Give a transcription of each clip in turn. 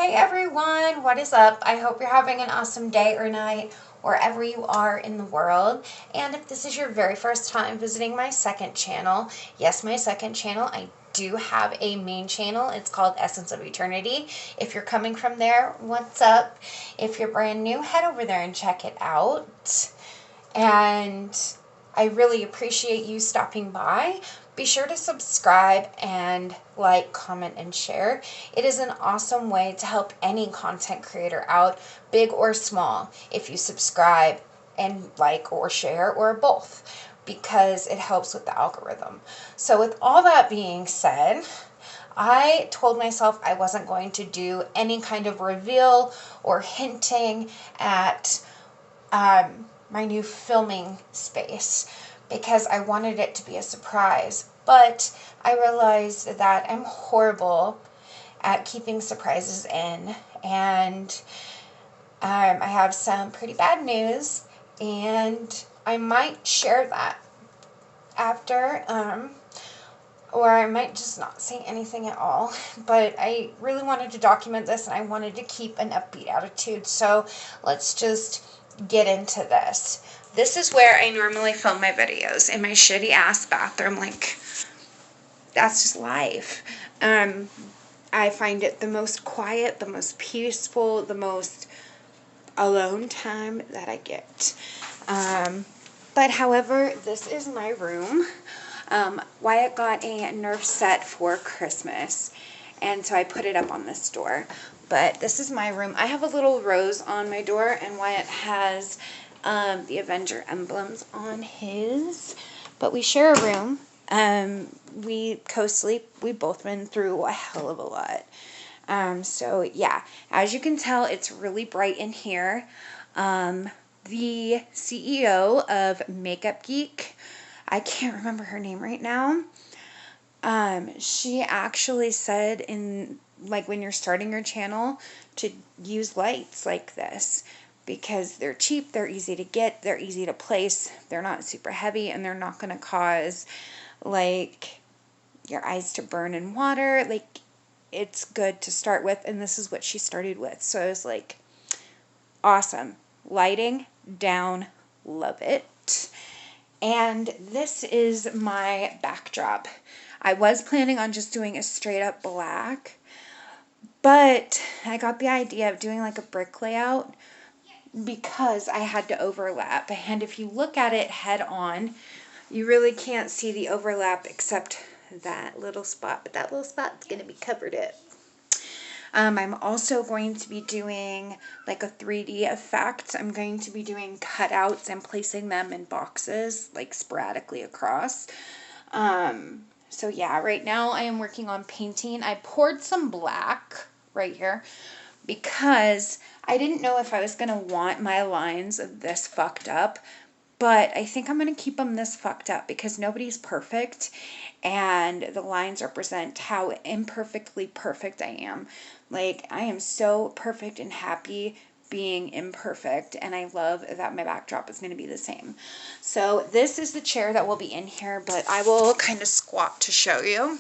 Hey everyone, what is up? I hope you're having an awesome day or night wherever you are in the world. And if this is your very first time visiting my second channel, yes, my second channel, I do have a main channel. It's called Essence of Eternity. If you're coming from there, what's up? If you're brand new, head over there and check it out. And I really appreciate you stopping by. Be sure to subscribe and like, comment, and share. It is an awesome way to help any content creator out, big or small, if you subscribe and like or share or both, because it helps with the algorithm. So with all that being said, I told myself I wasn't going to do any kind of reveal or hinting at my new filming space because I wanted it to be a surprise. But I realized that I'm horrible at keeping surprises in, and I have some pretty bad news, and I might share that after, or I might just not say anything at all. But I really wanted to document this, and I wanted to keep an upbeat attitude, so let's just get into this. This is where I normally film my videos, in my shitty ass bathroom. Like, that's just life. I find it the most quiet, the most peaceful, the most alone time that I get. But however, this is my room. Wyatt got a Nerf set for Christmas, and so I put it up on this door. But this is my room. I have a little rose on my door, and Wyatt has the Avenger emblems on his. But we share a room. We co-sleep. We've both been through a hell of a lot. So yeah, as you can tell, it's really bright in here. The CEO of Makeup Geek, I can't remember her name right now. She actually said when you're starting your channel to use lights like this because they're cheap, they're easy to get, they're easy to place, they're not super heavy, and they're not going to cause like your eyes to burn in water. Like, it's good to start with, and this is what she started with. So I was like, awesome. Lighting down, love it. And this is my backdrop. I was planning on just doing a straight up black, but I got the idea of doing like a brick layout because I had to overlap. And if you look at it head on, you really can't see the overlap except that little spot, but that little spot's going to be covered up. I'm also going to be doing like a 3D effect. I'm going to be doing cutouts and placing them in boxes like sporadically across. So yeah, right now I am working on painting. I poured some black right here because I didn't know if I was going to want my lines this fucked up. But I think I'm going to keep them this fucked up because nobody's perfect, and the lines represent how imperfectly perfect I am. Like, I am so perfect and happy being imperfect, and I love that my backdrop is going to be the same. So this is the chair that will be in here, but I will kind of squat to show you.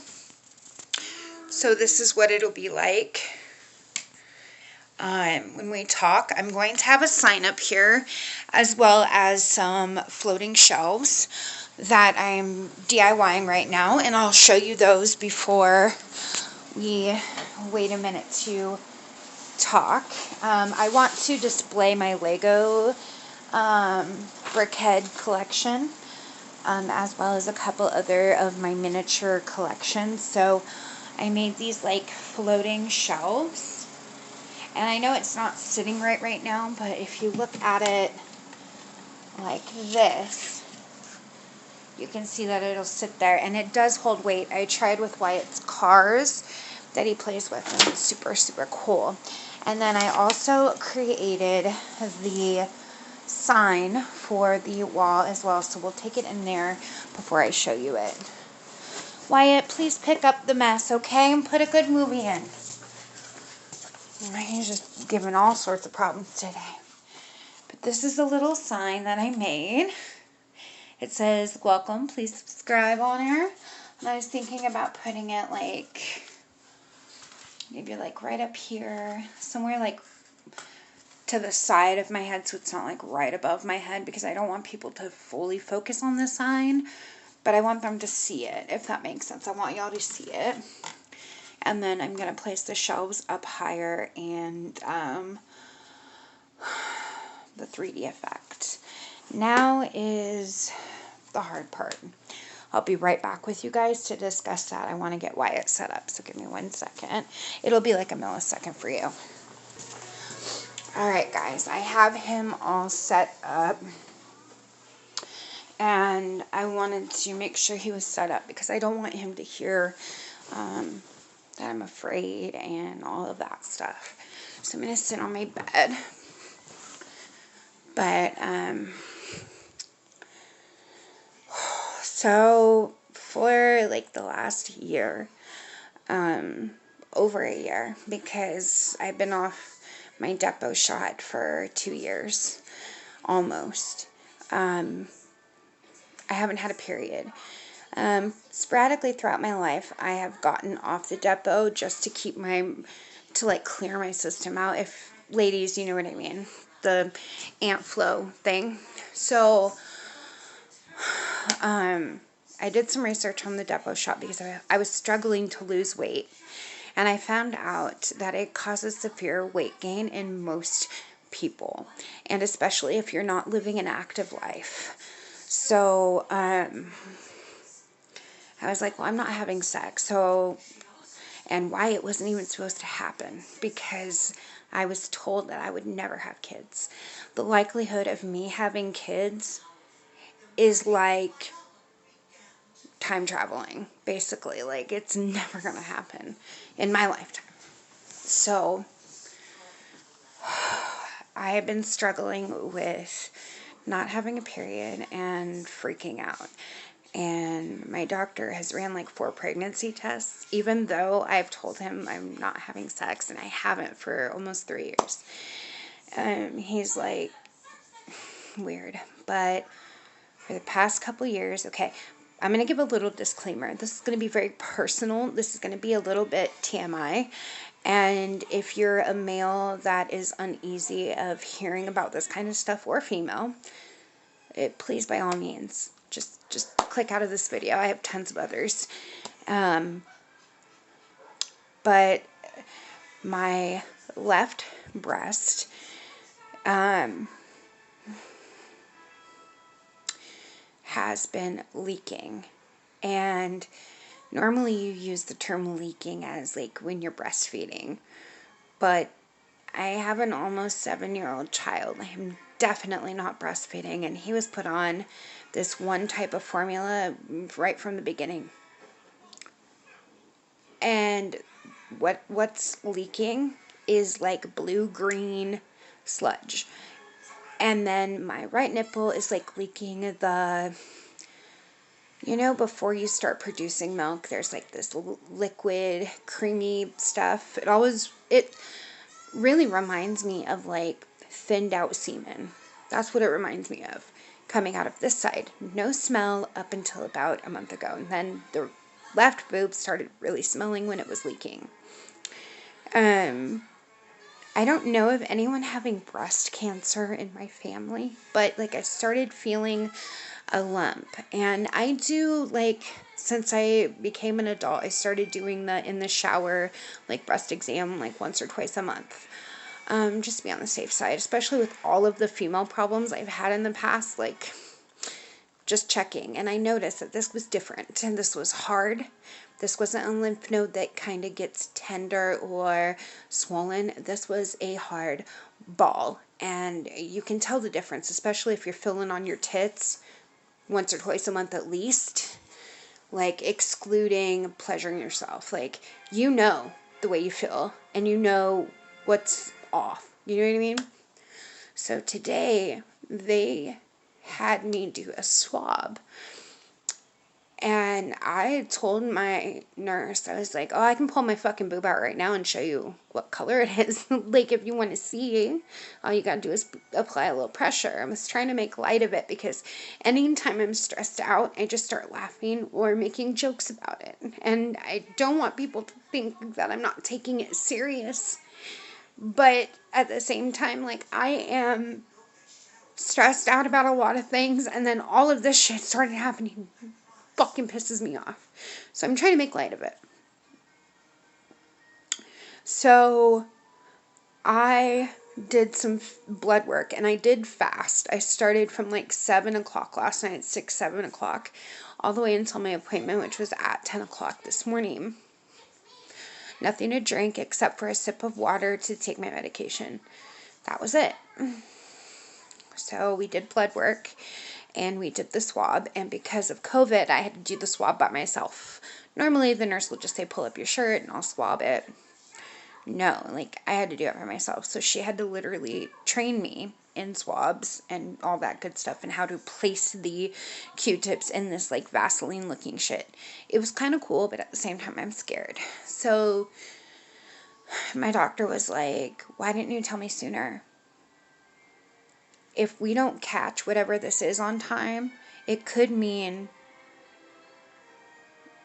So this is what it'll be like. When we talk, I'm going to have a sign up here as well as some floating shelves that I'm DIYing right now, and I'll show you those before we wait a minute to talk. I want to display my Lego Brickhead collection as well as a couple other of my miniature collections, so I made these like floating shelves. And I know it's not sitting right now, but if you look at it like this, you can see that it'll sit there, and it does hold weight. I tried with Wyatt's cars that he plays with, and it's super, super cool. And then I also created the sign for the wall as well, so we'll take it in there before I show you it. Wyatt, please pick up the mess, okay, and put a good movie in. He's just giving all sorts of problems today. But this is a little sign that I made. It says, welcome, please subscribe on here. And I was thinking about putting it like maybe like right up here, somewhere like to the side of my head, so it's not like right above my head, because I don't want people to fully focus on the sign, but I want them to see it, if that makes sense. I want y'all to see it. And then I'm going to place the shelves up higher and the 3D effect. Now is the hard part. I'll be right back with you guys to discuss that. I want to get Wyatt set up, so give me 1 second. It'll be like a millisecond for you. Alright guys, I have him all set up. And I wanted to make sure he was set up because I don't want him to hear that I'm afraid and all of that stuff. So I'm going to sit on my bed. But, so for like the last year, over a year, because I've been off my Depo shot for 2 years, almost, I haven't had a period. Sporadically throughout my life, I have gotten off the Depo just to keep to like clear my system out. If, ladies, you know what I mean. The ant flow thing. So, I did some research on the Depo shot because I was struggling to lose weight. And I found out that it causes severe weight gain in most people. And especially if you're not living an active life. So, I was like, well, I'm not having sex. So, and why it wasn't even supposed to happen. Because I was told that I would never have kids. The likelihood of me having kids is like time traveling, basically. Like, it's never going to happen in my lifetime. So, I have been struggling with not having a period and freaking out. And my doctor has ran like 4 pregnancy tests, even though I've told him I'm not having sex, and I haven't for almost 3 years. He's like, weird. But for the past couple years, okay, I'm going to give a little disclaimer. This is going to be very personal. This is going to be a little bit TMI. And if you're a male that is uneasy of hearing about this kind of stuff, or female, please, by all means, just click out of this video. I have tons of others. But my left breast has been leaking. And normally you use the term leaking as like when you're breastfeeding. But I have an almost 7-year-old child. I'm definitely not breastfeeding, and he was put on this one type of formula right from the beginning. And what's leaking is like blue-green sludge. And then my right nipple is like leaking the, you know, before you start producing milk, there's like this liquid, creamy stuff. It really reminds me of like thinned out semen. That's what it reminds me of, coming out of this side. No smell up until about a month ago. And then the left boob started really smelling when it was leaking. I don't know of anyone having breast cancer in my family, but like I started feeling a lump. And I do, like, since I became an adult, I started doing the in the shower, like, breast exam like once or twice a month. Just to be on the safe side, especially with all of the female problems I've had in the past, like, just checking. And I noticed that this was different, and this was hard. This wasn't a lymph node that kind of gets tender or swollen. This was a hard ball, and you can tell the difference, especially if you're feeling on your tits once or twice a month at least, like excluding pleasuring yourself. Like, you know the way you feel, and you know what's off. You know what I mean? So today, they had me do a swab. And I told my nurse, I was like, oh, I can pull my fucking boob out right now and show you what color it is. Like, if you want to see, all you gotta do is apply a little pressure. I was trying to make light of it because anytime I'm stressed out, I just start laughing or making jokes about it. And I don't want people to think that I'm not taking it serious. But at the same time, like, I am stressed out about a lot of things, and then all of this shit started happening. Fucking pisses me off. So I'm trying to make light of it. So I did some blood work, and I did fast. I started from like 7 o'clock last night, 6, 7 o'clock, all the way until my appointment, which was at 10 o'clock this morning. Nothing to drink except for a sip of water to take my medication. That was it. So we did blood work, and we did the swab, and because of COVID, I had to do the swab by myself. Normally, the nurse will just say, pull up your shirt, and I'll swab it. No, like, I had to do it by myself, so she had to literally train me in swabs and all that good stuff, and how to place the Q-tips in this, like, Vaseline-looking shit. It was kind of cool, but at the same time, I'm scared. So, my doctor was like, why didn't you tell me sooner? If we don't catch whatever this is on time, it could mean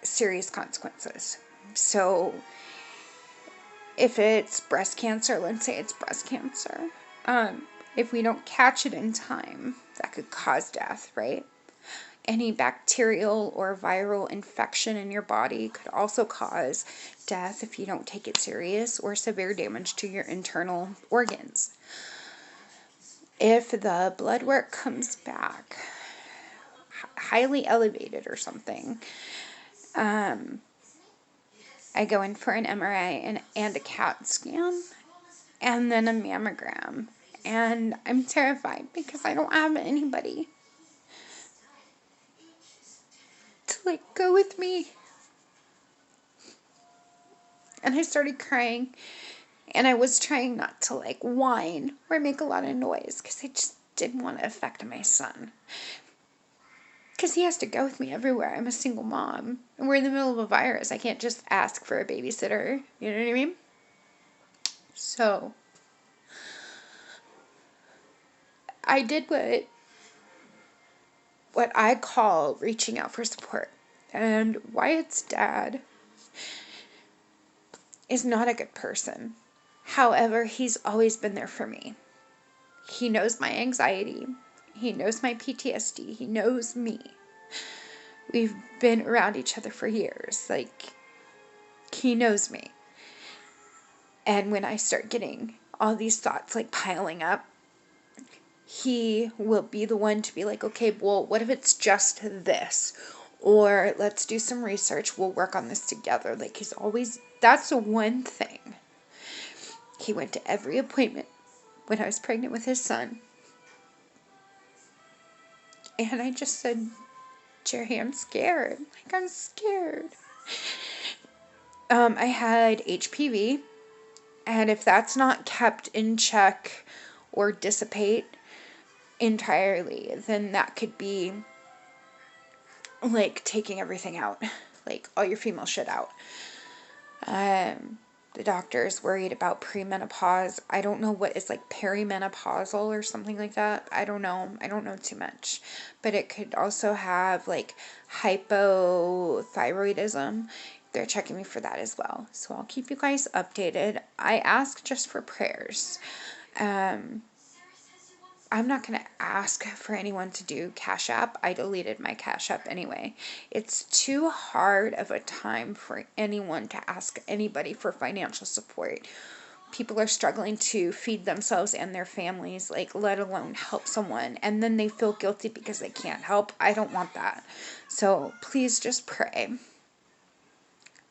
serious consequences. So if it's breast cancer, let's say it's breast cancer, if we don't catch it in time, that could cause death, right? Any bacterial or viral infection in your body could also cause death if you don't take it serious, or severe damage to your internal organs. If the blood work comes back highly elevated or something, I go in for an MRI and a CAT scan, and then a mammogram. And I'm terrified because I don't have anybody to, like, go with me. And I started crying, and I was trying not to, like, whine or make a lot of noise because I just didn't want to affect my son. Because he has to go with me everywhere. I'm a single mom, and we're in the middle of a virus. I can't just ask for a babysitter. You know what I mean? So I did what I call reaching out for support. And Wyatt's dad is not a good person. However, he's always been there for me. He knows my anxiety. He knows my PTSD. He knows me. We've been around each other for years. Like, he knows me. And when I start getting all these thoughts, like, piling up, he will be the one to be like, okay, well, what if it's just this? Or let's do some research. We'll work on this together. Like, he's always, that's the one thing. He went to every appointment when I was pregnant with his son. And I just said, Jerry, I'm scared. Like, I'm scared. I had HPV. And if that's not kept in check or dissipate entirely, then that could be like taking everything out, like all your female shit out. The doctor's worried about premenopause. I don't know what is, like, perimenopausal or something like that. I don't know too much, but it could also have, like, hypothyroidism. They're checking me for that as well. So I'll keep you guys updated. I ask just for prayers. I'm not going to ask for anyone to do Cash App. I deleted my Cash App anyway. It's too hard of a time for anyone to ask anybody for financial support. People are struggling to feed themselves and their families, like, let alone help someone. And then they feel guilty because they can't help. I don't want that. So please just pray.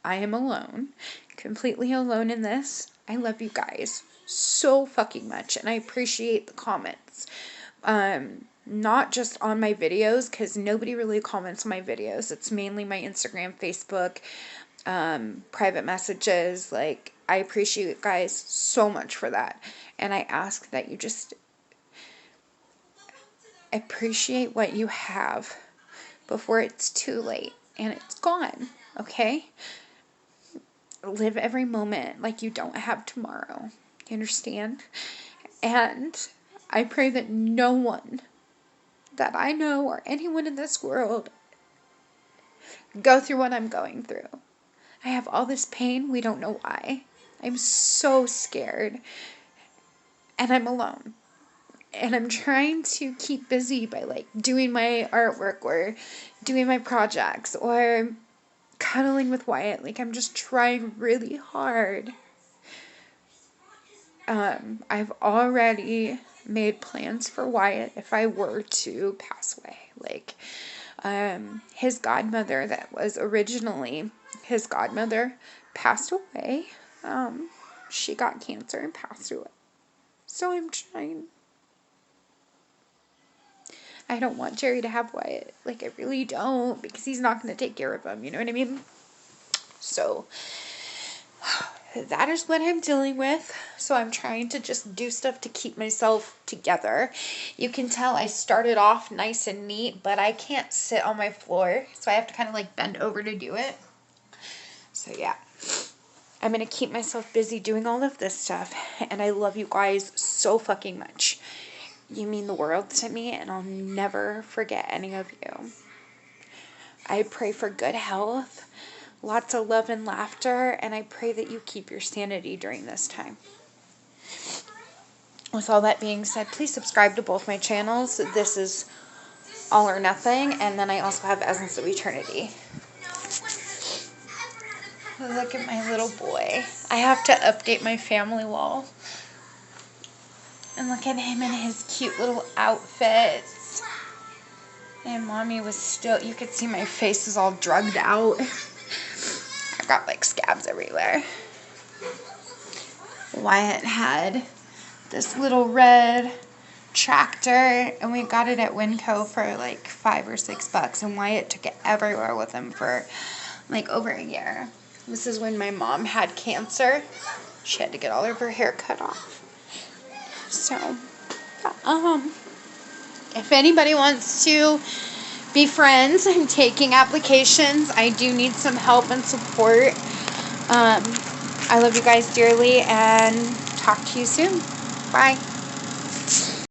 I am alone. Completely alone in this. I love you guys so fucking much, and I appreciate the comments. Not just on my videos, because nobody really comments on my videos. It's mainly my Instagram, Facebook, private messages. Like, I appreciate you guys so much for that. And I ask that you just appreciate what you have before it's too late. and it's gone, okay? Live every moment like you don't have tomorrow. You understand? And I pray that no one that I know or anyone in this world go through what I'm going through. I have all this pain. We don't know why. I'm so scared. And I'm alone. And I'm trying to keep busy by like doing my artwork or doing my projects or cuddling with Wyatt. Like, I'm just trying really hard. I've already made plans for Wyatt if I were to pass away. Like, his godmother that was originally his godmother passed away. She got cancer and passed away. So I'm trying. I don't want Jerry to have Wyatt. Like, I really don't, because he's not going to take care of him. You know what I mean? So that is what I'm dealing with. So I'm trying to just do stuff to keep myself together. You can tell I started off nice and neat, but I can't sit on my floor. So I have to kind of like bend over to do it. So yeah, I'm going to keep myself busy doing all of this stuff. And I love you guys so fucking much. You mean the world to me, and I'll never forget any of you. I pray for good health, lots of love and laughter, and I pray that you keep your sanity during this time. With all that being said, please subscribe to both my channels. This is All or Nothing, and then I also have Essence of Eternity. Look at my little boy. I have to update my family wall. And look at him in his cute little outfits. And Mommy was still, you could see my face is all drugged out. I've got like scabs everywhere. Wyatt had this little red tractor, and we got it at Winco for like $5 or $6, and Wyatt took it everywhere with him for like over a year. This is when my mom had cancer. She had to get all of her hair cut off. So, if anybody wants to be friends, I'm taking applications. I do need some help and support. I love you guys dearly, and talk to you soon. Bye.